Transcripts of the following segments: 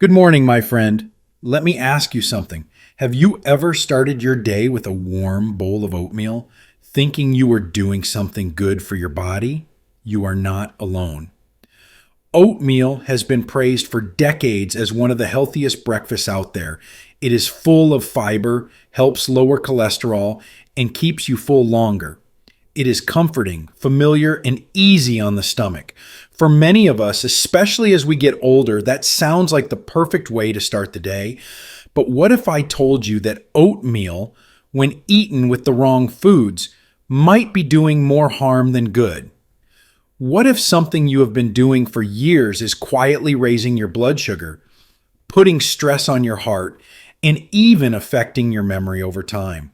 Good morning, my friend. Let me ask you something. Have you ever started your day with a warm bowl of oatmeal, thinking you were doing something good for your body? You are not alone. Oatmeal has been praised for decades as one of the healthiest breakfasts out there. It is full of fiber, helps lower cholesterol, and keeps you full longer. It is comforting, familiar, and easy on the stomach. For many of us, especially as we get older, that sounds like the perfect way to start the day. But what if I told you that oatmeal, when eaten with the wrong foods, might be doing more harm than good? What if something you have been doing for years is quietly raising your blood sugar, putting stress on your heart, and even affecting your memory over time?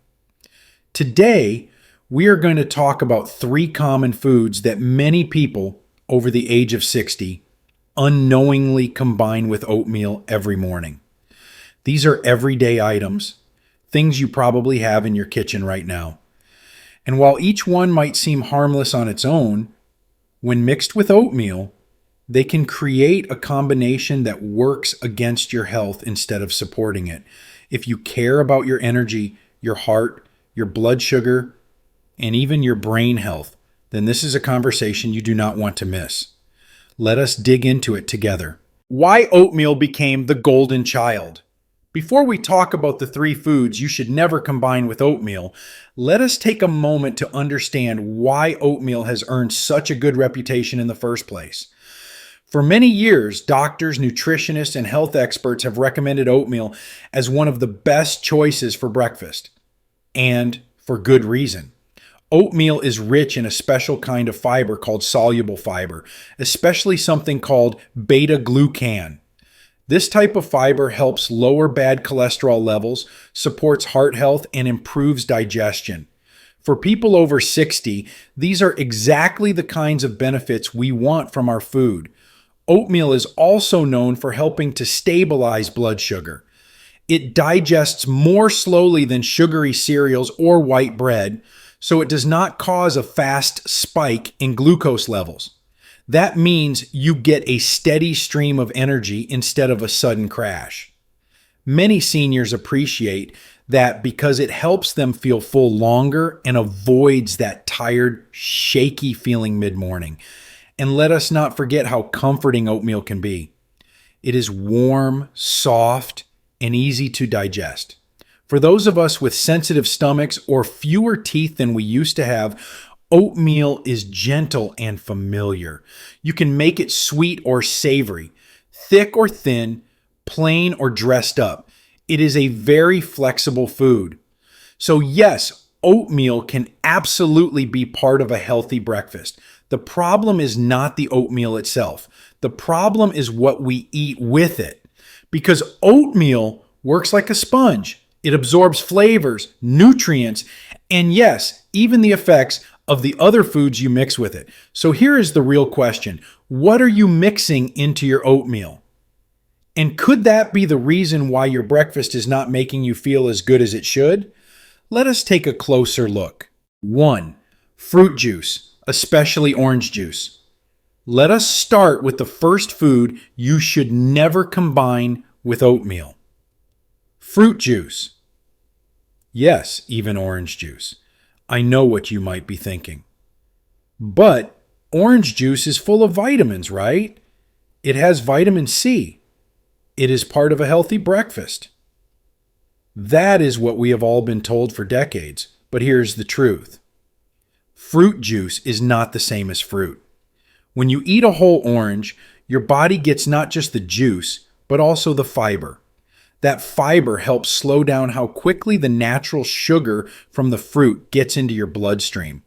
Today, we are going to talk about 3 common foods that many people over the age of 60 unknowingly combine with oatmeal every morning. These are everyday items, things you probably have in your kitchen right now. And while each one might seem harmless on its own, when mixed with oatmeal, they can create a combination that works against your health instead of supporting it. If you care about your energy, your heart, your blood sugar, and even your brain health, then this is a conversation you do not want to miss. Let us dig into it together. Why oatmeal became the golden child. Before we talk about the 3 foods you should never combine with oatmeal, let us take a moment to understand why oatmeal has earned such a good reputation in the first place. For many years, doctors, nutritionists, and health experts have recommended oatmeal as one of the best choices for breakfast, and for good reason. Oatmeal is rich in a special kind of fiber called soluble fiber, especially something called beta-glucan. This type of fiber helps lower bad cholesterol levels, supports heart health, and improves digestion. For people over 60, these are exactly the kinds of benefits we want from our food. Oatmeal is also known for helping to stabilize blood sugar. It digests more slowly than sugary cereals or white bread, so it does not cause a fast spike in glucose levels. That means you get a steady stream of energy instead of a sudden crash. Many seniors appreciate that because it helps them feel full longer and avoids that tired, shaky feeling mid-morning. And let us not forget how comforting oatmeal can be. It is warm, soft, and easy to digest. For those of us with sensitive stomachs or fewer teeth than we used to have, oatmeal is gentle and familiar. You can make it sweet or savory, thick or thin, plain or dressed up. It is a very flexible food. So yes, oatmeal can absolutely be part of a healthy breakfast. The problem is not the oatmeal itself. The problem is what we eat with it. Because oatmeal works like a sponge. It absorbs flavors, nutrients, and yes, even the effects of the other foods you mix with it. So here is the real question. What are you mixing into your oatmeal? And could that be the reason why your breakfast is not making you feel as good as it should? Let us take a closer look. 1. Fruit juice, especially orange juice. Let us start with the first food you should never combine with oatmeal. Fruit juice. Yes, even orange juice. I know what you might be thinking. But orange juice is full of vitamins, right? It has vitamin C. It is part of a healthy breakfast. That is what we have all been told for decades, but here's the truth. Fruit juice is not the same as fruit. When you eat a whole orange, your body gets not just the juice, but also the fiber. That fiber helps slow down how quickly the natural sugar from the fruit gets into your bloodstream.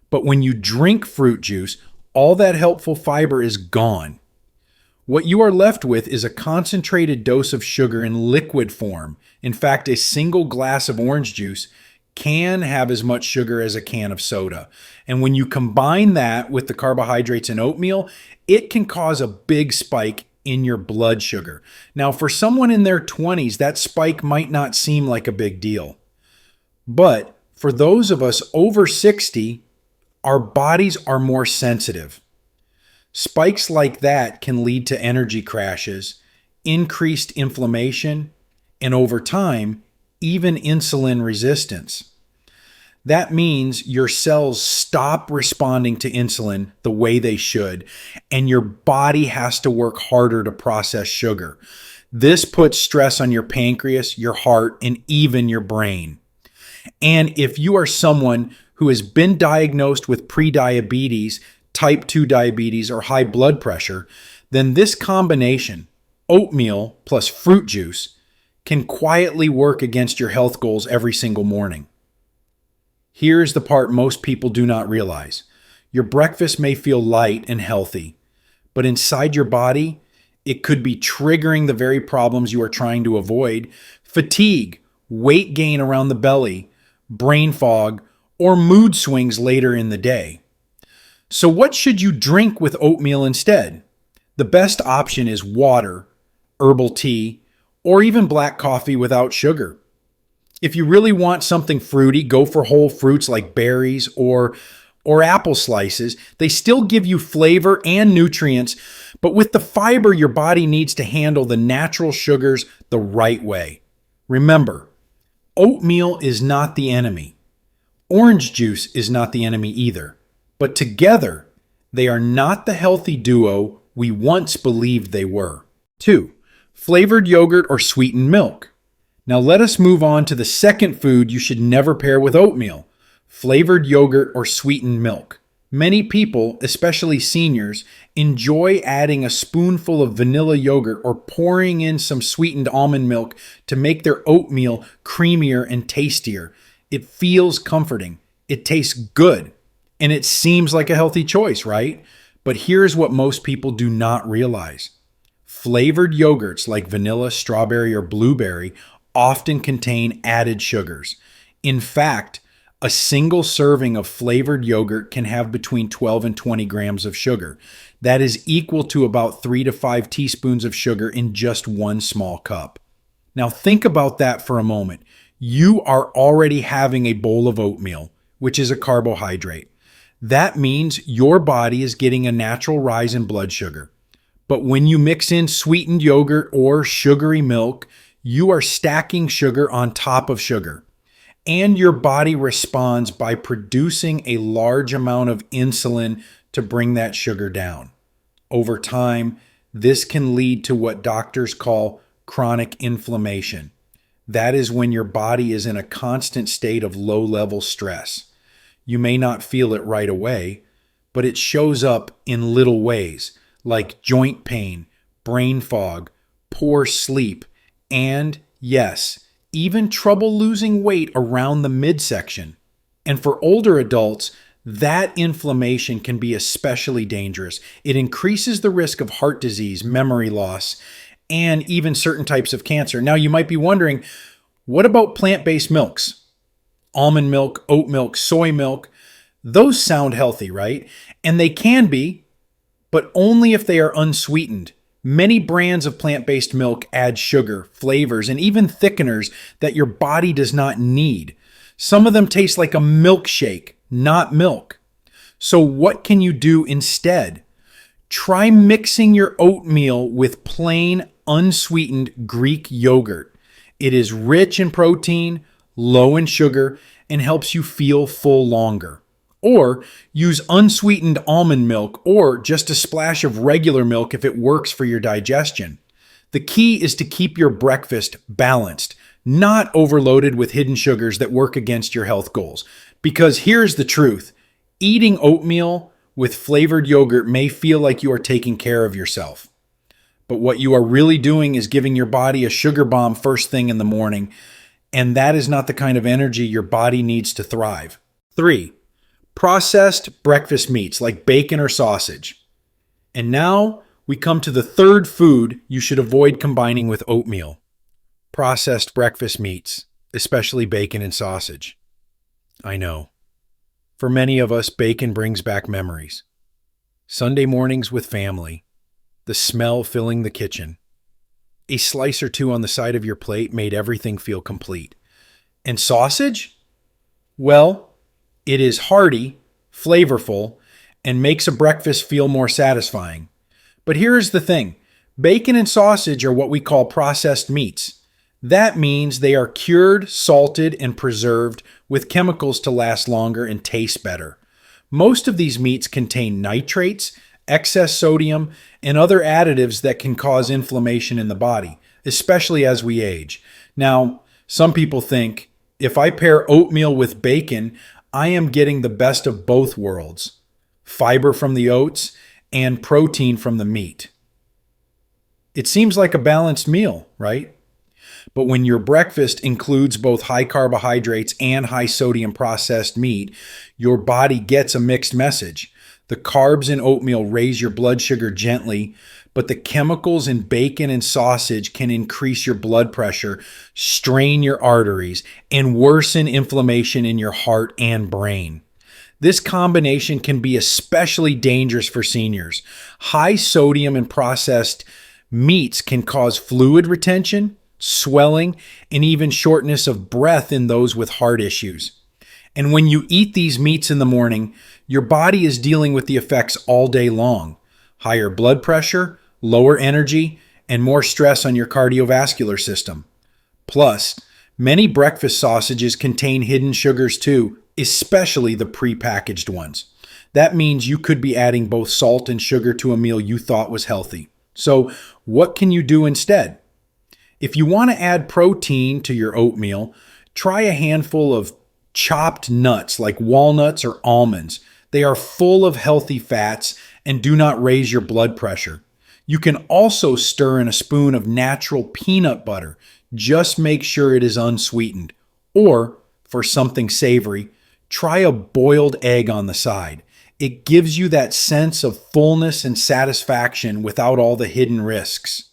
But when you drink fruit juice, all that helpful fiber is gone. What you are left with is a concentrated dose of sugar in liquid form. In fact, a single glass of orange juice can have as much sugar as a can of soda. And when you combine that with the carbohydrates in oatmeal, it can cause a big spike in your blood sugar. Now, for someone in their 20s, that spike might not seem like a big deal. But for those of us over 60, our bodies are more sensitive. Spikes like that can lead to energy crashes, increased inflammation, and over time, even insulin resistance. That means your cells stop responding to insulin the way they should, and your body has to work harder to process sugar. This puts stress on your pancreas, your heart, and even your brain. And if you are someone who has been diagnosed with prediabetes, type 2 diabetes, or high blood pressure, then this combination, oatmeal plus fruit juice, can quietly work against your health goals every single morning. Here's the part most people do not realize. Your breakfast may feel light and healthy, but inside your body, it could be triggering the very problems you are trying to avoid: fatigue, weight gain around the belly, brain fog, or mood swings later in the day. So what should you drink with oatmeal instead? The best option is water, herbal tea, or even black coffee without sugar. If you really want something fruity, go for whole fruits like berries or apple slices. They still give you flavor and nutrients, but with the fiber your body needs to handle the natural sugars the right way. Remember, oatmeal is not the enemy. Orange juice is not the enemy either. But together, they are not the healthy duo we once believed they were. 2. Flavored yogurt or sweetened milk. Now let us move on to the second food you should never pair with oatmeal: flavored yogurt or sweetened milk. Many people, especially seniors, enjoy adding a spoonful of vanilla yogurt or pouring in some sweetened almond milk to make their oatmeal creamier and tastier. It feels comforting, it tastes good, and it seems like a healthy choice, right? But here's what most people do not realize. Flavored yogurts like vanilla, strawberry, or blueberry often contain added sugars. In fact, a single serving of flavored yogurt can have between 12 and 20 grams of sugar. That is equal to about 3 to 5 teaspoons of sugar in just one small cup. Now think about that for a moment. You are already having a bowl of oatmeal, which is a carbohydrate. That means your body is getting a natural rise in blood sugar. But when you mix in sweetened yogurt or sugary milk, you are stacking sugar on top of sugar. And your body responds by producing a large amount of insulin to bring that sugar down. Over time, this can lead to what doctors call chronic inflammation. That is when your body is in a constant state of low-level stress. You may not feel it right away, but it shows up in little ways, like joint pain, brain fog, poor sleep, and, yes, even trouble losing weight around the midsection. And for older adults, that inflammation can be especially dangerous. It increases the risk of heart disease, memory loss, and even certain types of cancer. Now, you might be wondering, what about plant-based milks? Almond milk, oat milk, soy milk. Those sound healthy, right? And they can be, but only if they are unsweetened. Many brands of plant-based milk add sugar, flavors, and even thickeners that your body does not need. Some of them taste like a milkshake, not milk. So what can you do instead? Try mixing your oatmeal with plain, unsweetened Greek yogurt. It is rich in protein, low in sugar, and helps you feel full longer. Or use unsweetened almond milk or just a splash of regular milk if it works for your digestion. The key is to keep your breakfast balanced, not overloaded with hidden sugars that work against your health goals. Because here's the truth: eating oatmeal with flavored yogurt may feel like you are taking care of yourself. But what you are really doing is giving your body a sugar bomb first thing in the morning, and that is not the kind of energy your body needs to thrive. 3. Processed breakfast meats like bacon or sausage. And now we come to the third food you should avoid combining with oatmeal: processed breakfast meats, especially bacon and sausage. I know. For many of us, bacon brings back memories. Sunday mornings with family, the smell filling the kitchen. A slice or two on the side of your plate made everything feel complete. And sausage? Well, it is hearty, flavorful, and makes a breakfast feel more satisfying. But here is the thing: Bacon and sausage are what we call processed meats. That means they are cured, salted, and preserved with chemicals to last longer and taste better. Most of these meats contain nitrates, excess sodium, and other additives that can cause inflammation in the body, especially as we age. Now, some people think if I pair oatmeal with bacon, I am getting the best of both worlds: fiber from the oats and protein from the meat. It seems like a balanced meal, right? But when your breakfast includes both high carbohydrates and high sodium processed meat, your body gets a mixed message. The carbs in oatmeal raise your blood sugar gently, but the chemicals in bacon and sausage can increase your blood pressure, strain your arteries, and worsen inflammation in your heart and brain. This combination can be especially dangerous for seniors. High sodium and processed meats can cause fluid retention, swelling, and even shortness of breath in those with heart issues. And when you eat these meats in the morning, your body is dealing with the effects all day long: higher blood pressure, lower energy, and more stress on your cardiovascular system. Plus, many breakfast sausages contain hidden sugars too, especially the prepackaged ones. That means you could be adding both salt and sugar to a meal you thought was healthy. So, what can you do instead? If you want to add protein to your oatmeal, try a handful of chopped nuts like walnuts or almonds. They are full of healthy fats and do not raise your blood pressure. You can also stir in a spoon of natural peanut butter. Just make sure it is unsweetened. Or, for something savory, try a boiled egg on the side. It gives you that sense of fullness and satisfaction without all the hidden risks.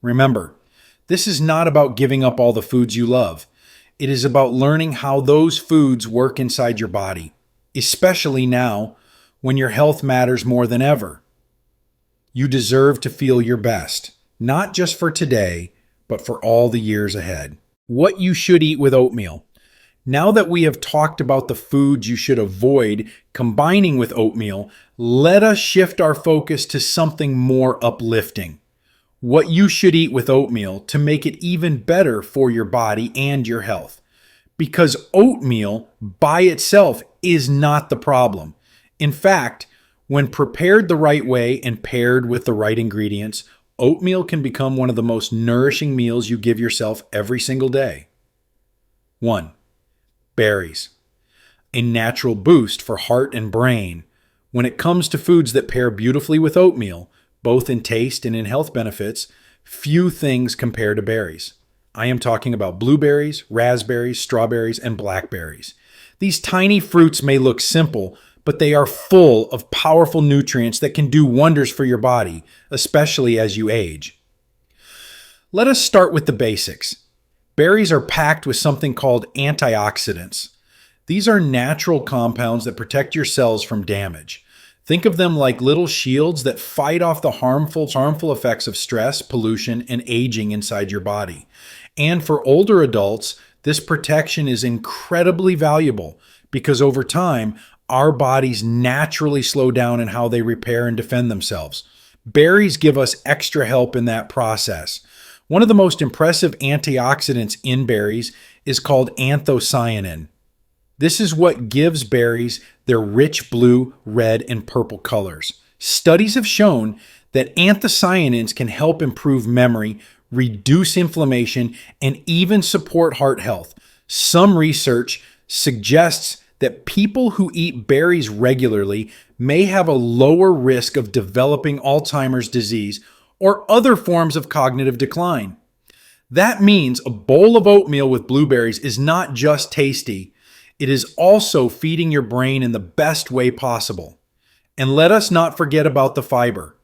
Remember, this is not about giving up all the foods you love. It is about learning how those foods work inside your body, especially now when your health matters more than ever. You deserve to feel your best, not just for today, but for all the years ahead. What you should eat with oatmeal. Now that we have talked about the foods you should avoid combining with oatmeal, let us shift our focus to something more uplifting. What you should eat with oatmeal to make it even better for your body and your health. Because oatmeal by itself is not the problem. In fact, when prepared the right way and paired with the right ingredients, oatmeal can become one of the most nourishing meals you give yourself every single day. 1. Berries. A natural boost for heart and brain. When it comes to foods that pair beautifully with oatmeal, both in taste and in health benefits, few things compare to berries. I am talking about blueberries, raspberries, strawberries, and blackberries. These tiny fruits may look simple, but they are full of powerful nutrients that can do wonders for your body, especially as you age. Let us start with the basics. Berries are packed with something called antioxidants. These are natural compounds that protect your cells from damage. Think of them like little shields that fight off the harmful effects of stress, pollution, and aging inside your body. And for older adults, this protection is incredibly valuable because over time, our bodies naturally slow down in how they repair and defend themselves. Berries give us extra help in that process. One of the most impressive antioxidants in berries is called anthocyanin. This is what gives berries their rich blue, red, and purple colors. Studies have shown that anthocyanins can help improve memory, reduce inflammation, and even support heart health. Some research suggests that people who eat berries regularly may have a lower risk of developing Alzheimer's disease or other forms of cognitive decline. That means a bowl of oatmeal with blueberries is not just tasty, it is also feeding your brain in the best way possible. And let us not forget about the fiber.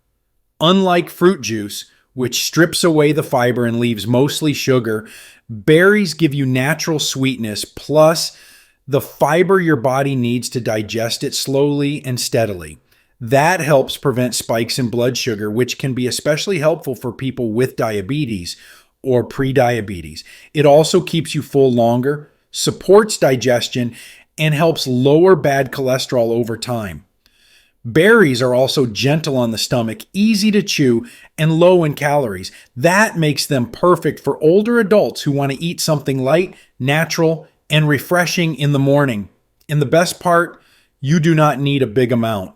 Unlike fruit juice, which strips away the fiber and leaves mostly sugar, berries give you natural sweetness plus the fiber your body needs to digest it slowly and steadily. That helps prevent spikes in blood sugar, which can be especially helpful for people with diabetes or prediabetes. It also keeps you full longer, supports digestion, and helps lower bad cholesterol over time. Berries are also gentle on the stomach, easy to chew, and low in calories. That makes them perfect for older adults who want to eat something light, natural, and refreshing in the morning. And the best part, you do not need a big amount.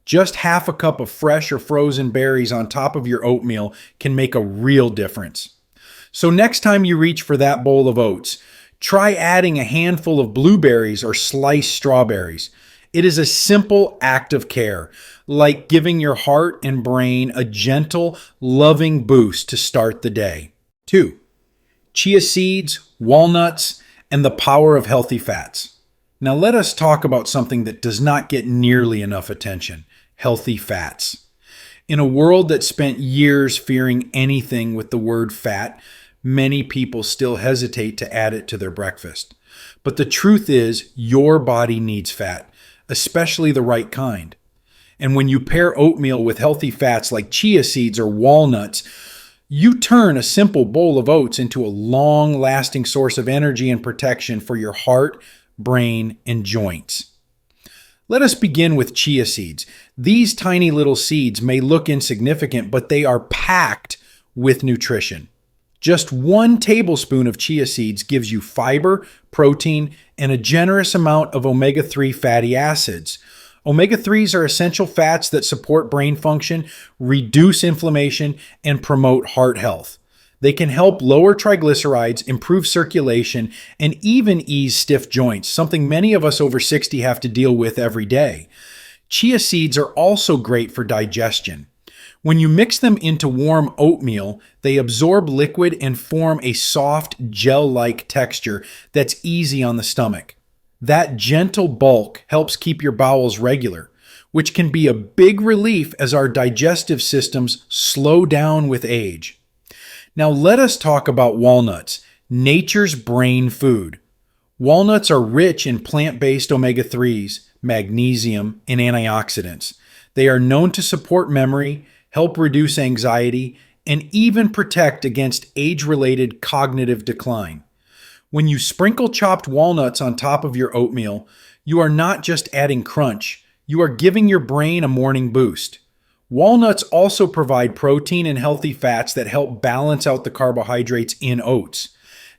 Just half a cup of fresh or frozen berries on top of your oatmeal can make a real difference. So next time you reach for that bowl of oats, try adding a handful of blueberries or sliced strawberries. It is a simple act of care, like giving your heart and brain a gentle, loving boost to start the day. 2. Chia seeds, walnuts, and the power of healthy fats. Now let us talk about something that does not get nearly enough attention: healthy fats. In a world that spent years fearing anything with the word fat, many people still hesitate to add it to their breakfast. But the truth is, your body needs fat, especially the right kind. And when you pair oatmeal with healthy fats like chia seeds or walnuts, you turn a simple bowl of oats into a long-lasting source of energy and protection for your heart, brain, and joints. Let us begin with chia seeds. These tiny little seeds may look insignificant, but they are packed with nutrition. Just 1 tablespoon of chia seeds gives you fiber, protein, and a generous amount of omega-3 fatty acids. Omega-3s are essential fats that support brain function, reduce inflammation, and promote heart health. They can help lower triglycerides, improve circulation, and even ease stiff joints, something many of us over 60 have to deal with every day. Chia seeds are also great for digestion. When you mix them into warm oatmeal, they absorb liquid and form a soft, gel-like texture that's easy on the stomach. That gentle bulk helps keep your bowels regular, which can be a big relief as our digestive systems slow down with age. Now let us talk about walnuts, nature's brain food. Walnuts are rich in plant-based omega-3s, magnesium, and antioxidants. They are known to support memory, help reduce anxiety, and even protect against age-related cognitive decline. When you sprinkle chopped walnuts on top of your oatmeal, you are not just adding crunch, you are giving your brain a morning boost. Walnuts also provide protein and healthy fats that help balance out the carbohydrates in oats.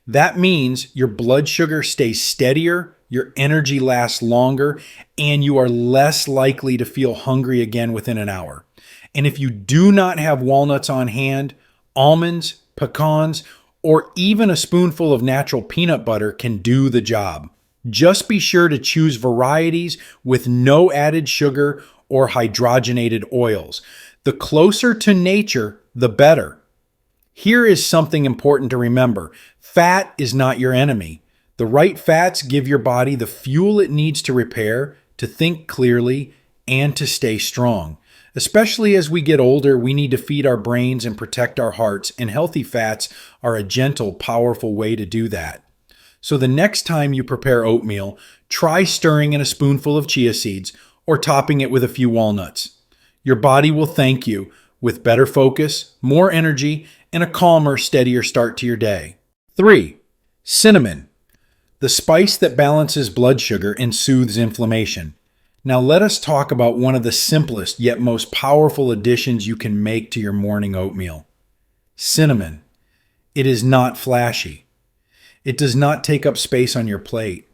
That means your blood sugar stays steadier, your energy lasts longer, and you are less likely to feel hungry again within an hour. And if you do not have walnuts on hand, almonds, pecans, or even a spoonful of natural peanut butter can do the job. Just be sure to choose varieties with no added sugar or hydrogenated oils. The closer to nature, the better. Here is something important to remember. Fat is not your enemy. The right fats give your body the fuel it needs to repair, to think clearly, and to stay strong. Especially as we get older, we need to feed our brains and protect our hearts, and healthy fats are a gentle, powerful way to do that. So the next time you prepare oatmeal, try stirring in a spoonful of chia seeds or topping it with a few walnuts. Your body will thank you with better focus, more energy, and a calmer, steadier start to your day. 3. Cinnamon, the spice that balances blood sugar and soothes inflammation. Now let us talk about one of the simplest yet most powerful additions you can make to your morning oatmeal. Cinnamon. It is not flashy. It does not take up space on your plate.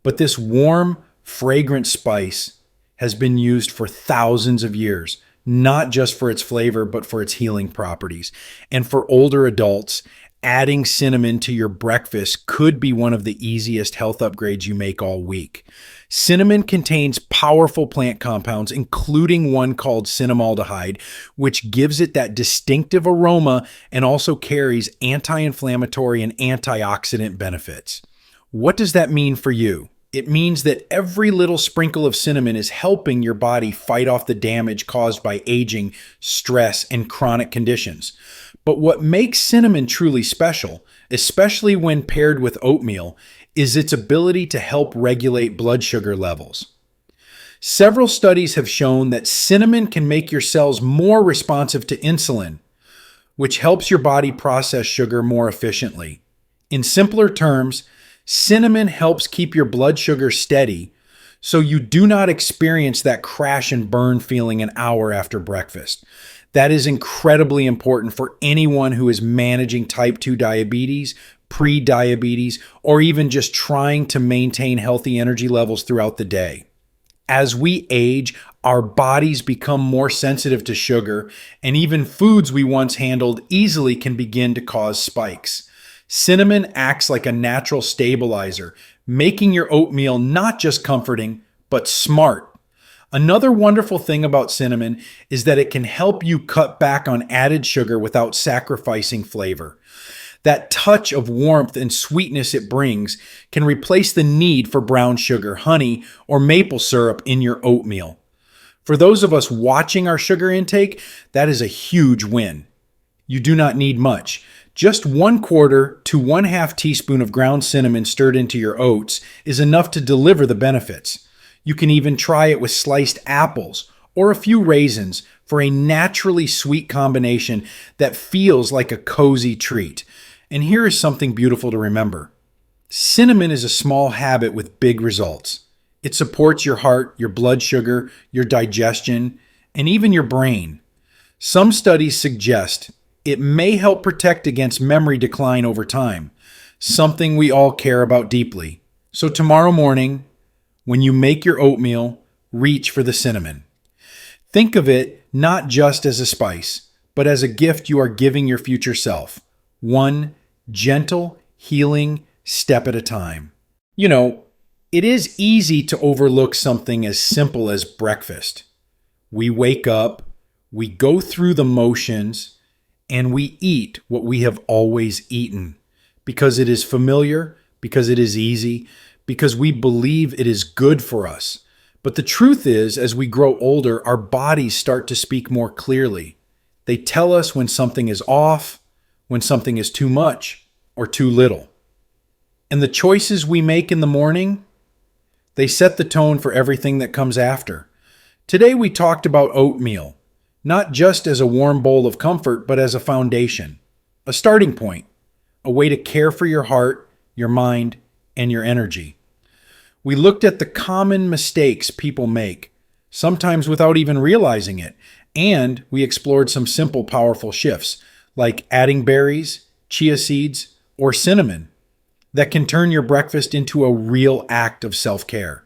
But this warm, fragrant spice has been used for thousands of years, not just for its flavor, but for its healing properties. And for older adults, adding cinnamon to your breakfast could be one of the easiest health upgrades you make all week. Cinnamon contains powerful plant compounds, including one called cinnamaldehyde, which gives it that distinctive aroma and also carries anti-inflammatory and antioxidant benefits. What does that mean for you? It means that every little sprinkle of cinnamon is helping your body fight off the damage caused by aging, stress, and chronic conditions. But what makes cinnamon truly special, especially when paired with oatmeal, is its ability to help regulate blood sugar levels. Several studies have shown that cinnamon can make your cells more responsive to insulin, which helps your body process sugar more efficiently. In simpler terms, cinnamon helps keep your blood sugar steady so you do not experience that crash and burn feeling an hour after breakfast. That is incredibly important for anyone who is managing type 2 diabetes, pre-diabetes, or even just trying to maintain healthy energy levels throughout the day. As we age, our bodies become more sensitive to sugar, and even foods we once handled easily can begin to cause spikes. Cinnamon acts like a natural stabilizer, making your oatmeal not just comforting, but smart. Another wonderful thing about cinnamon is that it can help you cut back on added sugar without sacrificing flavor. That touch of warmth and sweetness it brings can replace the need for brown sugar, honey, or maple syrup in your oatmeal. For those of us watching our sugar intake, that is a huge win. You do not need much. Just 1/4 to 1/2 teaspoon of ground cinnamon stirred into your oats is enough to deliver the benefits. You can even try it with sliced apples or a few raisins for a naturally sweet combination that feels like a cozy treat. And here is something beautiful to remember. Cinnamon is a small habit with big results. It supports your heart, your blood sugar, your digestion, and even your brain. Some studies suggest it may help protect against memory decline over time, something we all care about deeply. So tomorrow morning, when you make your oatmeal, reach for the cinnamon. Think of it not just as a spice, but as a gift you are giving your future self. One gentle, healing step at a time. It is easy to overlook something as simple as breakfast. We wake up, we go through the motions, and we eat what we have always eaten because it is familiar, because it is easy, because we believe it is good for us. But the truth is, as we grow older, our bodies start to speak more clearly. They tell us when something is off, when something is too much or too little. And the choices we make in the morning, they set the tone for everything that comes after. Today we talked about oatmeal, not just as a warm bowl of comfort, but as a foundation, a starting point, a way to care for your heart, your mind, and your energy. We looked at the common mistakes people make, sometimes without even realizing it, and we explored some simple, powerful shifts, like adding berries, chia seeds, or cinnamon, that can turn your breakfast into a real act of self-care.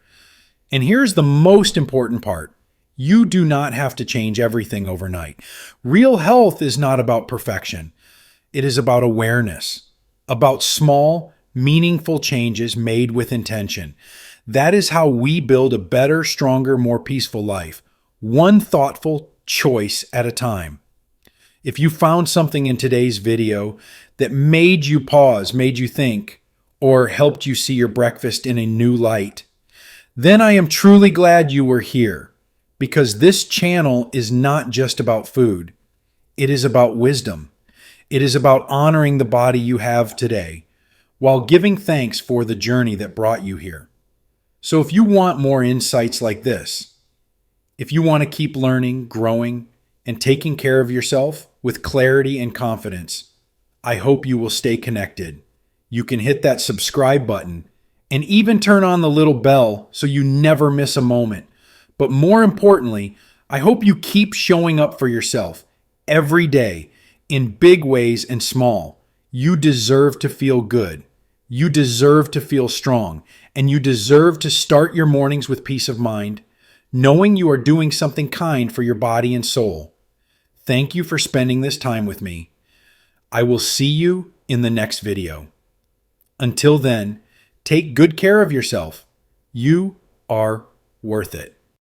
And here's the most important part. You do not have to change everything overnight. Real health is not about perfection. It is about awareness, about small, meaningful changes made with intention. That is how we build a better, stronger, more peaceful life, one thoughtful choice at a time. If you found something in today's video that made you pause, made you think, or helped you see your breakfast in a new light, then I am truly glad you were here, because this channel is not just about food. It is about wisdom. It is about honoring the body you have today, while giving thanks for the journey that brought you here. So if you want more insights like this, if you want to keep learning, growing, and taking care of yourself with clarity and confidence, I hope you will stay connected. You can hit that subscribe button and even turn on the little bell so you never miss a moment. But more importantly, I hope you keep showing up for yourself every day in big ways and small. You deserve to feel good. You deserve to feel strong, and you deserve to start your mornings with peace of mind, knowing you are doing something kind for your body and soul. Thank you for spending this time with me. I will see you in the next video. Until then, take good care of yourself. You are worth it.